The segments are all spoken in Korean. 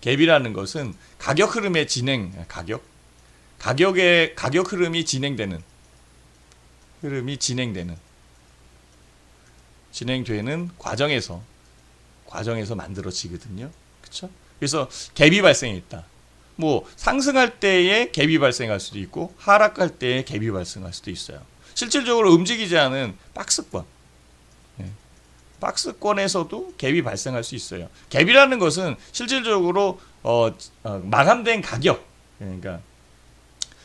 갭이라는 것은 가격 흐름의 진행, 가격의 가격 흐름이 진행되는 과정에서 만들어지거든요. 그렇죠? 그래서 갭이 발생했다. 뭐 상승할 때에 갭이 발생할 수도 있고 하락할 때에 갭이 발생할 수도 있어요. 실질적으로 움직이지 않은 박스권, 박스권에서도 갭이 발생할 수 있어요. 갭이라는 것은 실질적으로 마감된 가격, 그러니까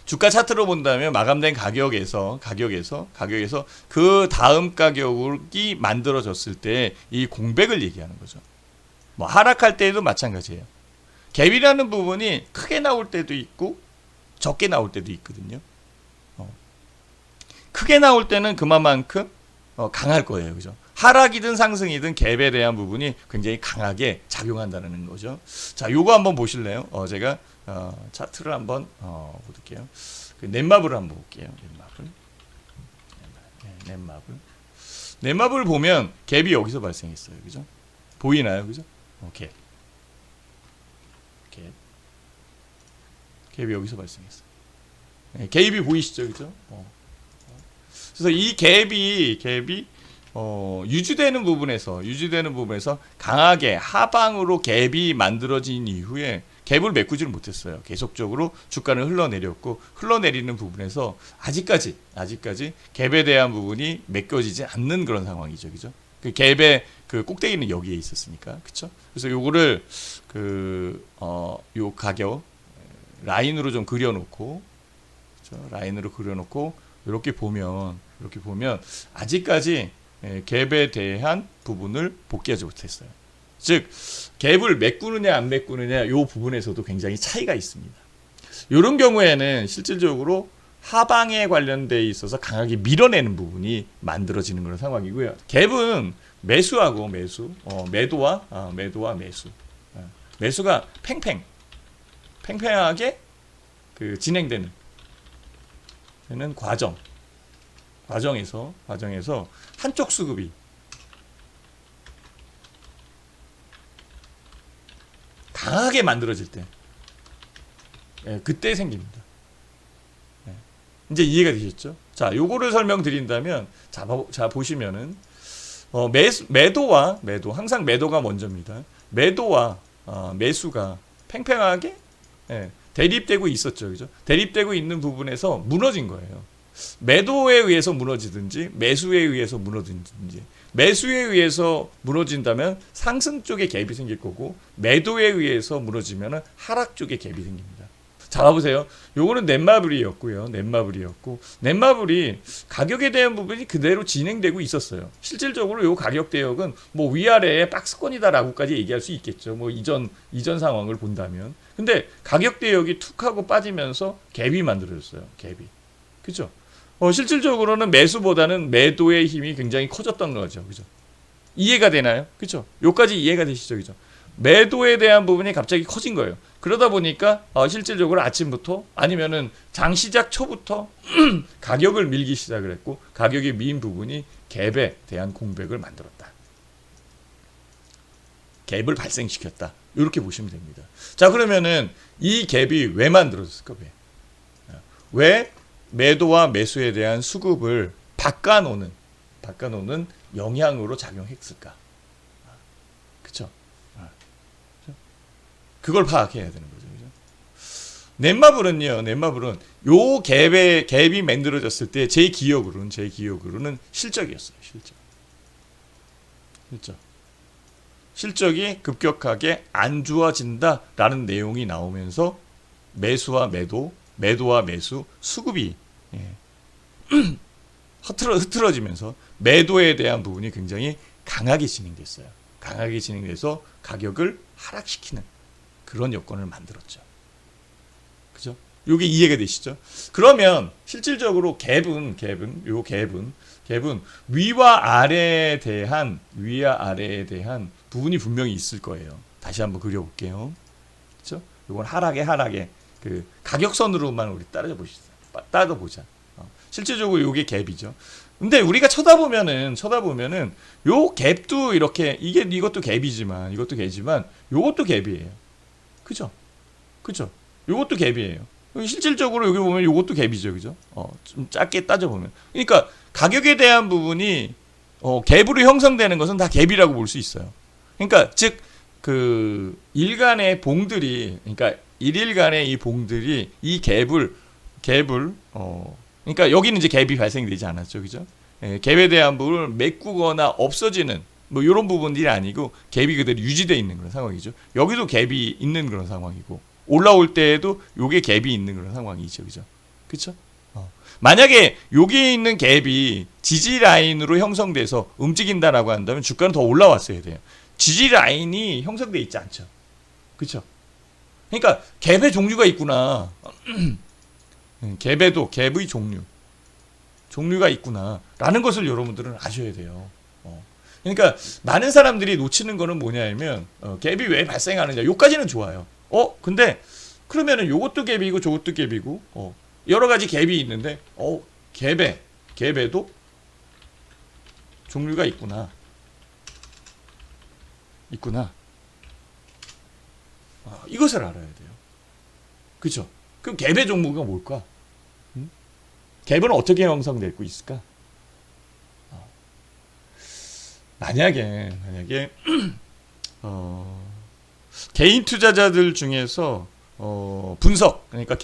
주가 차트로 본다면 마감된 가격에서 그 다음 가격이 만들어졌을 때 이 공백을 얘기하는 거죠. 뭐 하락할 때에도 마찬가지예요. 갭이라는 부분이 크게 나올 때도 있고 적게 나올 때도 있거든요. 크게 나올 때는 그만큼 강할 거예요. 그죠? 하락이든 상승이든 갭에 대한 부분이 굉장히 강하게 작용한다는 거죠. 자, 요거 한번 보실래요? 제가 차트를 한번 볼게요. 넷마블을 한번 볼게요. 넷마블 보면 갭이 여기서 발생했어요. 그죠? 보이나요? 그죠? 갭. 갭이 여기서 발생했어요. 갭이 보이시죠? 그죠? 그래서 이 갭이 유지되는 부분에서 강하게 하방으로 갭이 만들어진 이후에 갭을 메꾸지를 못했어요. 계속적으로 주가는 흘러내리는 부분에서 아직까지 갭에 대한 부분이 메꿔지지 않는 그런 상황이죠. 그죠? 그 갭의 그 꼭대기는 여기에 있었으니까. 그쵸? 그래서 요거를 요 가격 라인으로 좀 그려놓고, 그렇죠? 라인으로 그려놓고 이렇게 보면 아직까지 갭에 대한 부분을 복귀하지 못했어요. 즉 갭을 메꾸느냐 안 메꾸느냐 이 부분에서도 굉장히 차이가 있습니다. 이런 경우에는 실질적으로 하방에 관련돼 있어서 강하게 밀어내는 부분이 만들어지는 그런 상황이고요. 갭은 매수하고 매도와 매수, 매수가 팽팽하게 그 진행되는 과정에서 한쪽 수급이 강하게 만들어질 때, 그때 생깁니다. 이제 이해가 되셨죠? 자, 요거를 설명드린다면, 자 보시면은 매도와 매도, 항상 매도가 먼저입니다. 매도와 매수가 팽팽하게 대립되고 있었죠, 그죠? 대립되고 있는 부분에서 무너진 거예요. 매도에 의해서 무너지든지 매수에 의해서 무너지든지, 매수에 의해서 무너진다면 상승 쪽에 갭이 생길 거고, 매도에 의해서 무너지면 하락 쪽에 갭이 생깁니다. 자, 봐보세요. 요거는 넷마블이었고요. 넷마블이 가격에 대한 부분이 그대로 진행되고 있었어요. 실질적으로 요 가격 대역은 뭐 위아래의 박스권이다라고까지 얘기할 수 있겠죠. 뭐 이전 상황을 본다면. 근데 가격 대역이 툭 하고 빠지면서 갭이 만들어졌어요. 갭이. 그죠? 실질적으로는 매수보다는 매도의 힘이 굉장히 커졌던 거죠. 그죠? 이해가 되나요? 그죠? 요까지 이해가 되시죠? 그죠? 매도에 대한 부분이 갑자기 커진 거예요. 그러다 보니까 실질적으로 아침부터 아니면은 장 시작 초부터 가격을 밀기 시작을 했고, 가격이 미인 부분이 갭에 대한 공백을 만들었다. 갭을 발생시켰다. 이렇게 보시면 됩니다. 자, 그러면은 이 갭이 왜 만들어졌을까? 왜 매도와 매수에 대한 수급을 바꿔놓는 영향으로 작용했을까? 그쵸? 그걸 파악해야 되는 거죠. 넷마블은 요 갭이 만들어졌을 때 제 기억으로는 실적이었어요. 실적이 급격하게 안 좋아진다라는 내용이 나오면서 매수와 매도와 매수 수급이 흐트러지면서 매도에 대한 부분이 굉장히 강하게 진행됐어요. 강하게 진행돼서 가격을 하락시키는 그런 여건을 만들었죠. 그죠? 이게 이해가 되시죠? 그러면 실질적으로 갭은 위와 아래에 대한 부분이 분명히 있을 거예요. 다시 한번 그려볼게요. 그죠? 이건 하락에 그 가격선으로만 우리 따져보자. 실질적으로 이게 갭이죠. 근데 우리가 쳐다보면은 요 갭도 이렇게 이것도 갭이지만 이것도 갭이에요. 그죠? 그죠? 요것도 갭이에요. 실질적으로 여기 보면 요것도 갭이죠. 그죠? 좀 짧게 따져보면. 그러니까 가격에 대한 부분이 갭으로 형성되는 것은 다 갭이라고 볼 수 있어요. 그러니까 즉 그 일간의 봉들이 그러니까 일일간의 이 봉들이 이 갭을 그러니까 여기는 이제 갭이 발생되지 않았죠. 그죠? 예, 갭에 대한 부분을 메꾸거나 없어지는 뭐 이런 부분들이 아니고 갭이 그대로 유지되어 있는 그런 상황이죠. 여기도 갭이 있는 그런 상황이고 올라올 때에도 요게 갭이 있는 그런 상황이죠. 그죠? 그쵸? 만약에 여기 있는 갭이 지지 라인으로 형성돼서 움직인다라고 한다면 주가는 더 올라왔어야 돼요. 지지 라인이 형성돼 있지 않죠. 그쵸? 그러니까 갭의 종류가 있구나. 갭의 종류가 있구나라는 것을 여러분들은 아셔야 돼요. 그러니까 많은 사람들이 놓치는 거는 뭐냐면 갭이 왜 발생하느냐. 요까지는 좋아요. 근데 요것도 갭이고 저것도 갭이고 여러 가지 갭이 있는데 갭에도 종류가 있구나. 이것을 알아야 돼요. 그렇죠? 그럼 갭의 종류가 뭘까? 갭은 어떻게 형성되고 있을까? 만약에 개인 투자자들 중에서 분석 그러니까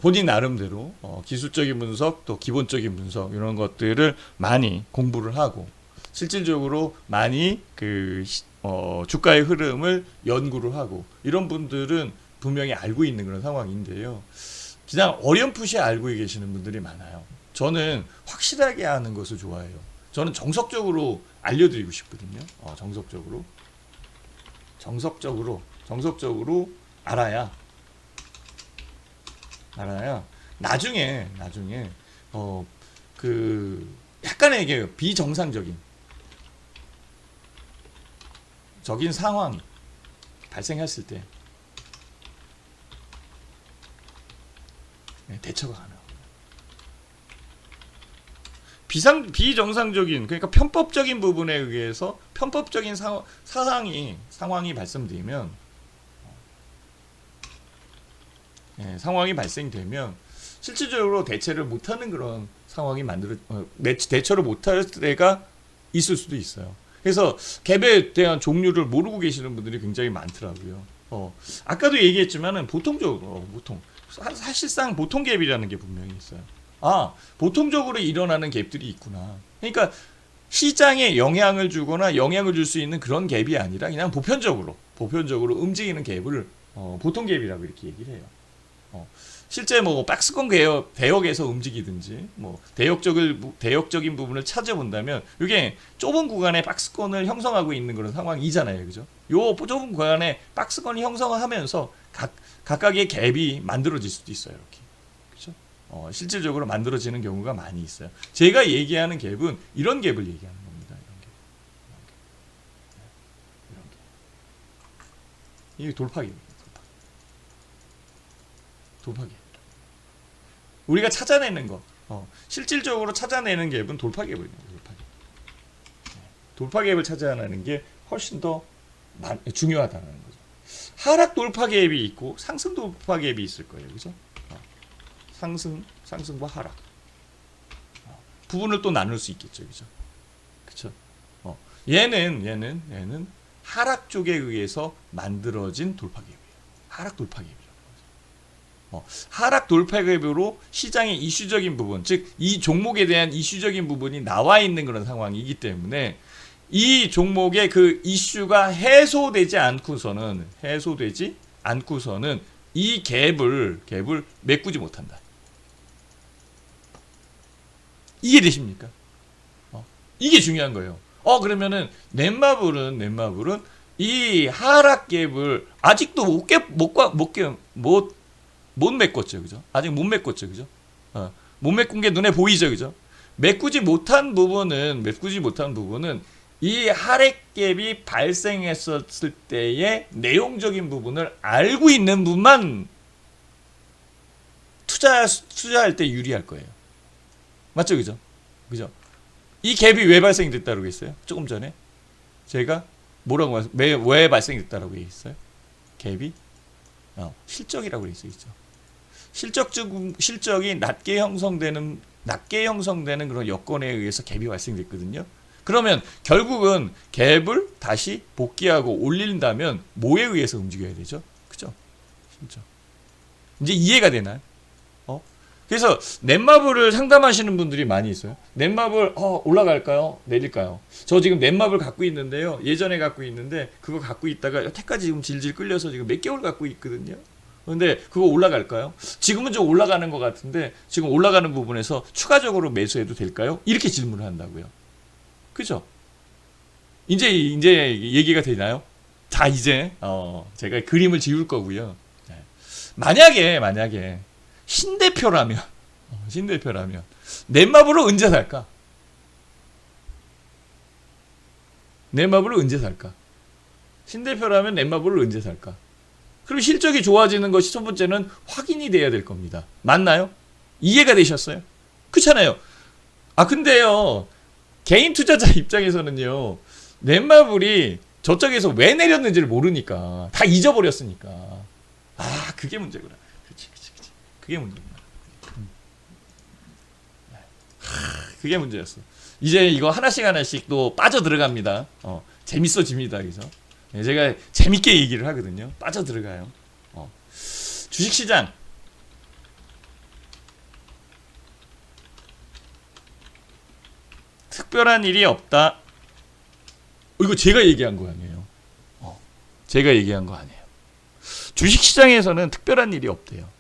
본인 나름대로 기술적인 분석 또 기본적인 분석 이런 것들을 많이 공부를 하고 실질적으로 많이 주가의 흐름을 연구를 하고 이런 분들은 분명히 알고 있는 그런 상황인데요. 그냥 어렴풋이 알고 계시는 분들이 많아요. 저는 확실하게 아는 것을 좋아해요. 저는 정석적으로 알려드리고 싶거든요. 정석적으로 알아야 나중에 약간의 이게 비정상적인 상황이 발생했을 때 대처가 가능합니다. 비정상적인 그러니까 편법적인 부분에 의해서 편법적인 상황이 발생되면 실질적으로 대처를 못하는 그런 상황이 대처를 못할 때가 있을 수도 있어요. 그래서 갭에 대한 종류를 모르고 계시는 분들이 굉장히 많더라고요. 아까도 얘기했지만은 사실상 보통 갭이라는 게 분명히 있어요. 보통적으로 일어나는 갭들이 있구나. 그러니까 시장에 영향을 주거나 영향을 줄 수 있는 그런 갭이 아니라 그냥 보편적으로 움직이는 갭을 보통 갭이라고 이렇게 얘기를 해요. 실제 박스권 대역에서 움직이든지 대역적인 부분을 찾아본다면 이게 좁은 구간에 박스권을 형성하고 있는 그런 상황이잖아요. 그죠? 요 좁은 구간에 박스권이 형성하면서 각각의 갭이 만들어질 수도 있어요. 이렇게. 그죠? 실질적으로 만들어지는 경우가 많이 있어요. 제가 얘기하는 갭은 이런 갭을 얘기하는 겁니다. 이런 갭. 이게 돌파갭이에요. 돌파갭. 우리가 찾아내는 거, 실질적으로 찾아내는 갭은 돌파갭이에요. 돌파갭을 찾아내는 게 훨씬 더 중요하다는 거죠. 하락 돌파갭이 있고 상승 돌파갭이 있을 거예요. 그죠? 상승과 하락. 부분을 또 나눌 수 있겠죠. 그죠? 그쵸? 얘는 하락 쪽에 의해서 만들어진 돌파갭이에요. 하락 돌파갭. 하락 돌파갭으로 시장의 이슈적인 부분, 즉 이 종목에 대한 이슈적인 부분이 나와 있는 그런 상황이기 때문에 이 종목의 그 이슈가 해소되지 않고서는 이 갭을 메꾸지 못한다. 이해되십니까? 이게 중요한 거예요. 그러면은 넷마블은 이 하락 갭을 아직도 못 메꿨죠, 그죠? 아직 못 메꿨죠, 그죠? 못 메꾼 게 눈에 보이죠, 그죠? 메꾸지 못한 부분은 이 하락갭이 발생했었을 때의 내용적인 부분을 알고 있는 분만 투자할 때 유리할 거예요. 맞죠, 그죠? 이 갭이 왜 발생됐다고 했어요? 조금 전에 제가 뭐라고 왜 발생했다라고 돼 있어요? 갭이 실적이라고 돼 있죠. 실적이 낮게 형성되는 그런 여건에 의해서 갭이 발생됐거든요. 그러면 결국은 갭을 다시 복귀하고 올린다면 뭐에 의해서 움직여야 되죠? 그죠? 실적. 이제 이해가 되나요? 그래서 넷마블을 상담하시는 분들이 많이 있어요. 넷마블 올라갈까요? 내릴까요? 저 지금 넷마블 갖고 있는데요. 예전에 갖고 있는데 그거 갖고 있다가 여태까지 지금 질질 끌려서 지금 몇 개월 갖고 있거든요. 근데 그거 올라갈까요? 지금은 좀 올라가는 것 같은데 지금 올라가는 부분에서 추가적으로 매수해도 될까요? 이렇게 질문을 한다고요. 그죠? 이제 얘기가 되나요? 자, 이제 제가 그림을 지울 거고요. 네. 만약에 신대표라면 넷마블을 언제 살까? 넷마블을 언제 살까? 신대표라면 넷마블을 언제 살까? 그리고 실적이 좋아지는 것이 첫 번째는 확인이 돼야 될 겁니다. 맞나요? 이해가 되셨어요? 그렇잖아요. 근데요. 개인 투자자 입장에서는요. 넷마블이 저쪽에서 왜 내렸는지를 모르니까 다 잊어버렸으니까. 그게 문제구나. 그렇지. 그게 문제구나. 그게 문제였어. 이제 이거 하나씩 또 빠져 들어갑니다. 재밌어집니다. 그래서 제가 재밌게 얘기를 하거든요. 빠져 들어가요. 주식시장 특별한 일이 없다. 이거 제가 얘기한 거 아니에요. 제가 얘기한 거 아니에요. 주식시장에서는 특별한 일이 없대요.